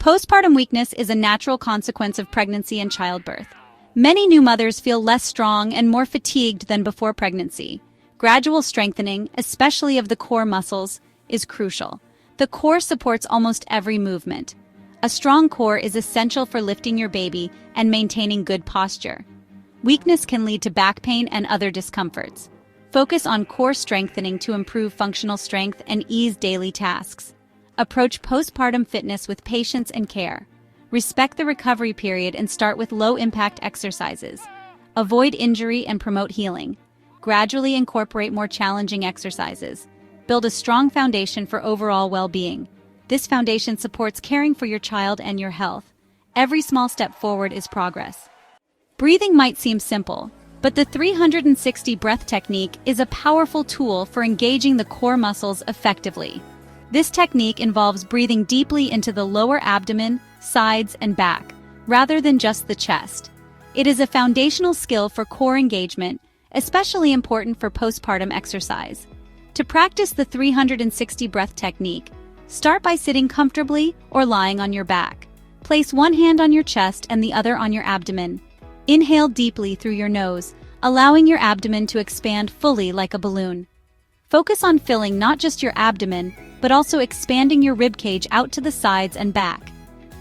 Postpartum weakness is a natural consequence of pregnancy and childbirth. Many new mothers feel less strong and more fatigued than before pregnancy. Gradual strengthening, especially of the core muscles, is crucial. The core supports almost every movement. A strong core is essential for lifting your baby and maintaining good posture. Weakness can lead to back pain and other discomforts. Focus on core strengthening to improve functional strength and ease daily tasks. Approach postpartum fitness with patience and care. Respect the recovery period and start with low-impact exercises. Avoid injury and promote healing. Gradually incorporate more challenging exercises. Build a strong foundation for overall well-being. This foundation supports caring for your child and your health. Every small step forward is progress. Breathing might seem simple, but the 360 breath technique is a powerful tool for engaging the core muscles effectively. This technique involves breathing deeply into the lower abdomen, sides, and back, rather than just the chest. It is a foundational skill for core engagement, especially important for postpartum exercise. To practice the 360 breath technique, start by sitting comfortably or lying on your back. Place one hand on your chest and the other on your abdomen. Inhale deeply through your nose, allowing your abdomen to expand fully like a balloon. Focus on filling not just your abdomen, but also expanding your ribcage out to the sides and back.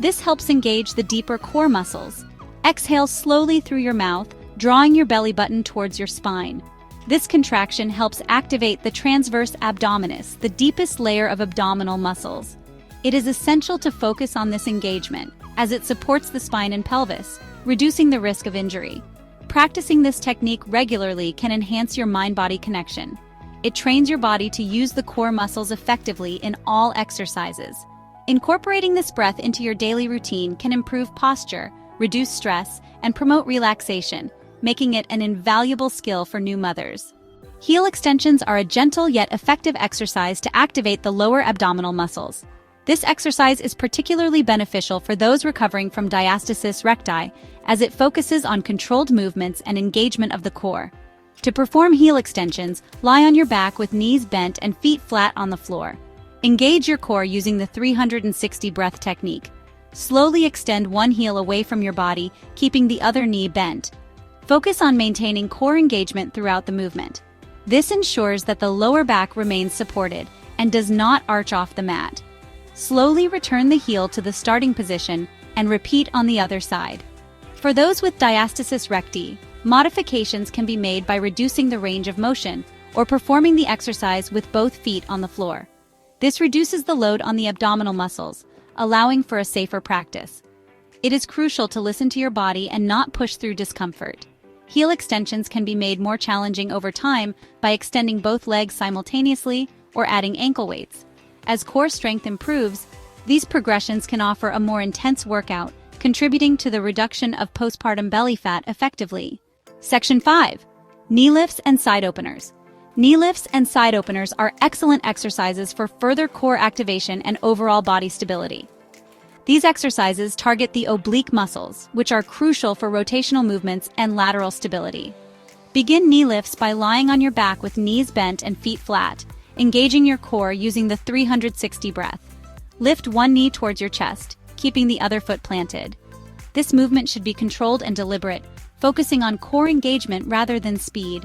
This helps engage the deeper core muscles. Exhale slowly through your mouth, drawing your belly button towards your spine. This contraction helps activate the transverse abdominis, the deepest layer of abdominal muscles. It is essential to focus on this engagement, as it supports the spine and pelvis, reducing the risk of injury. Practicing this technique regularly can enhance your mind-body connection. It trains your body to use the core muscles effectively in all exercises. Incorporating this breath into your daily routine can improve posture, reduce stress, and promote relaxation, making it an invaluable skill for new mothers. Heel extensions are a gentle yet effective exercise to activate the lower abdominal muscles. This exercise is particularly beneficial for those recovering from diastasis recti, as it focuses on controlled movements and engagement of the core. To perform heel extensions, lie on your back with knees bent and feet flat on the floor. Engage your core using the 360 breath technique. Slowly extend one heel away from your body, keeping the other knee bent. Focus on maintaining core engagement throughout the movement. This ensures that the lower back remains supported and does not arch off the mat. Slowly return the heel to the starting position and repeat on the other side. For those with diastasis recti, modifications can be made by reducing the range of motion or performing the exercise with both feet on the floor. This reduces the load on the abdominal muscles, allowing for a safer practice. It is crucial to listen to your body and not push through discomfort. Heel extensions can be made more challenging over time by extending both legs simultaneously or adding ankle weights. As core strength improves, these progressions can offer a more intense workout, contributing to the reduction of postpartum belly fat effectively. Section 5. Knee lifts and side openers. Knee lifts and side openers are excellent exercises for further core activation and overall body stability. These exercises target the oblique muscles, which are crucial for rotational movements and lateral stability. Begin knee lifts by lying on your back with knees bent and feet flat, engaging your core using the 360 breath. Lift one knee towards your chest, keeping the other foot planted. This movement should be controlled and deliberate, focusing on core engagement rather than speed.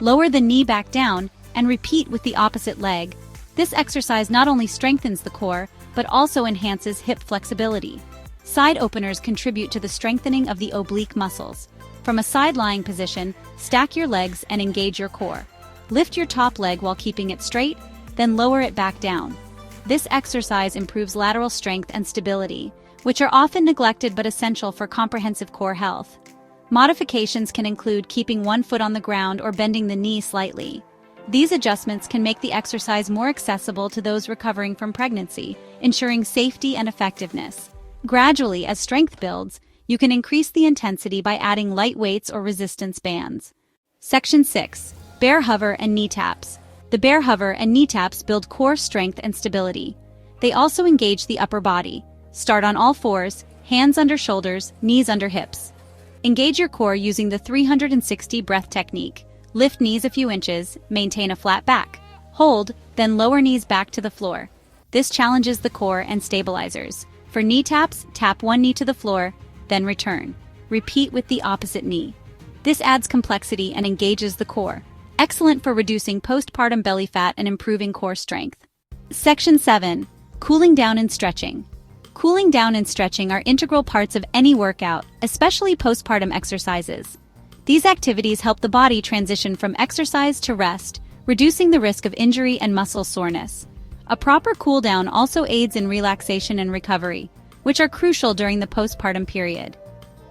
Lower the knee back down and repeat with the opposite leg. This exercise not only strengthens the core, but also enhances hip flexibility. Side openers contribute to the strengthening of the oblique muscles. From a side-lying position, stack your legs and engage your core. Lift your top leg while keeping it straight, then lower it back down. This exercise improves lateral strength and stability, which are often neglected but essential for comprehensive core health. Modifications can include keeping one foot on the ground or bending the knee slightly. These adjustments can make the exercise more accessible to those recovering from pregnancy, ensuring safety and effectiveness. Gradually, as strength builds, you can increase the intensity by adding light weights or resistance bands. Section 6. Bear hover and knee taps. The bear hover and knee taps build core strength and stability. They also engage the upper body. Start on all fours, hands under shoulders, knees under hips. Engage your core using the 360 breath technique. Lift knees a few inches, maintain a flat back. Hold, then lower knees back to the floor. This challenges the core and stabilizers. For knee taps, tap one knee to the floor, then return. Repeat with the opposite knee. This adds complexity and engages the core. Excellent for reducing postpartum belly fat and improving core strength. Section 7. Cooling down and stretching. Cooling down and stretching are integral parts of any workout, especially postpartum exercises. These activities help the body transition from exercise to rest, reducing the risk of injury and muscle soreness. A proper cool down also aids in relaxation and recovery, which are crucial during the postpartum period.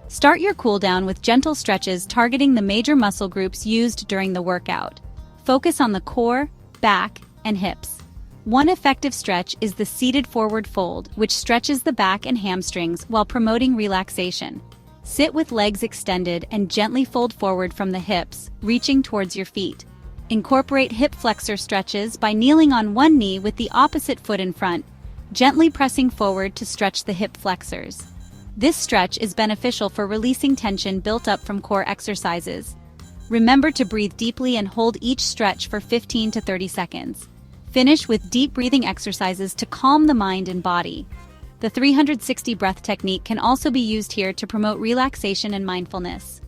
Start your cool down with gentle stretches targeting the major muscle groups used during the workout. Focus on the core, back, and hips. One effective stretch is the seated forward fold, which stretches the back and hamstrings while promoting relaxation. Sit with legs extended and gently fold forward from the hips, reaching towards your feet. Incorporate hip flexor stretches by kneeling on one knee with the opposite foot in front, gently pressing forward to stretch the hip flexors. This stretch is beneficial for releasing tension built up from core exercises. Remember to breathe deeply and hold each stretch for 15 to 30 seconds. Finish with deep breathing exercises to calm the mind and body. The 360 breath technique can also be used here to promote relaxation and mindfulness.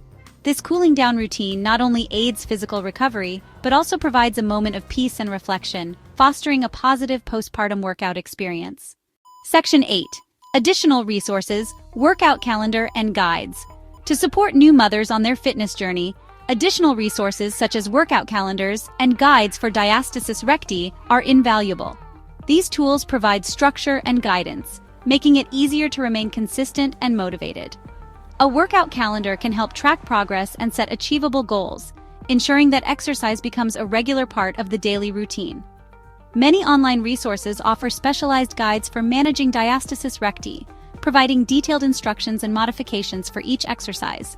This cooling down routine not only aids physical recovery, but also provides a moment of peace and reflection, fostering a positive postpartum workout experience. Section 8. Additional resources, workout calendar, and guides. To support new mothers on their fitness journey, additional resources such as workout calendars and guides for diastasis recti are invaluable. These tools provide structure and guidance, making it easier to remain consistent and motivated. A workout calendar can help track progress and set achievable goals, ensuring that exercise becomes a regular part of the daily routine. Many online resources offer specialized guides for managing diastasis recti, providing detailed instructions and modifications for each exercise.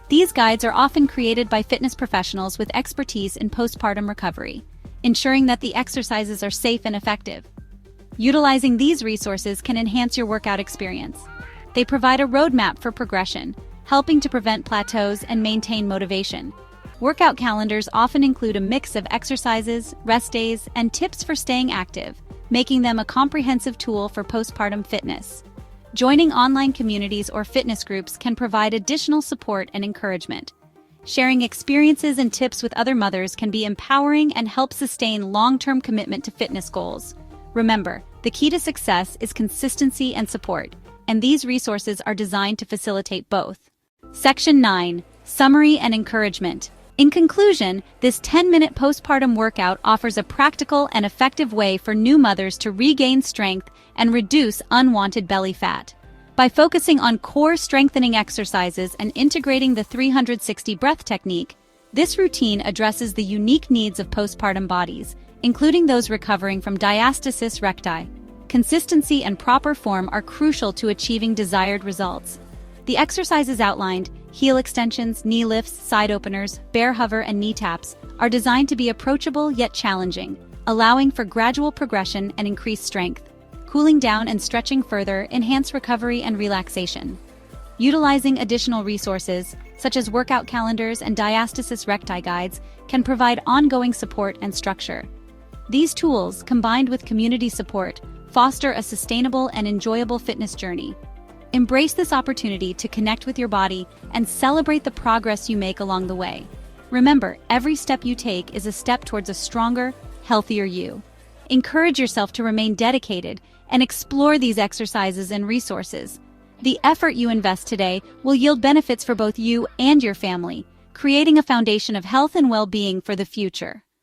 These guides are often created by fitness professionals with expertise in postpartum recovery, ensuring that the exercises are safe and effective. Utilizing these resources can enhance your workout experience. They provide a roadmap for progression, helping to prevent plateaus and maintain motivation. Workout calendars often include a mix of exercises, rest days, and tips for staying active, making them a comprehensive tool for postpartum fitness. Joining online communities or fitness groups can provide additional support and encouragement. Sharing experiences and tips with other mothers can be empowering and help sustain long-term commitment to fitness goals. Remember, the key to success is consistency and support, and these resources are designed to facilitate both. Section 9. Summary and encouragement. In conclusion, this 10-minute postpartum workout offers a practical and effective way for new mothers to regain strength and reduce unwanted belly fat. By focusing on core strengthening exercises and integrating the 360 breath technique, this routine addresses the unique needs of postpartum bodies, including those recovering from diastasis recti. Consistency and proper form are crucial to achieving desired results. The exercises outlined, heel extensions, knee lifts, side openers, bear hover, and knee taps, are designed to be approachable yet challenging, allowing for gradual progression and increased strength. Cooling down and stretching further enhance recovery and relaxation. Utilizing additional resources, such as workout calendars and diastasis recti guides, can provide ongoing support and structure. These tools, combined with community support, foster a sustainable and enjoyable fitness journey. Embrace this opportunity to connect with your body and celebrate the progress you make along the way. Remember, every step you take is a step towards a stronger, healthier you. Encourage yourself to remain dedicated and explore these exercises and resources. The effort you invest today will yield benefits for both you and your family, creating a foundation of health and well-being for the future.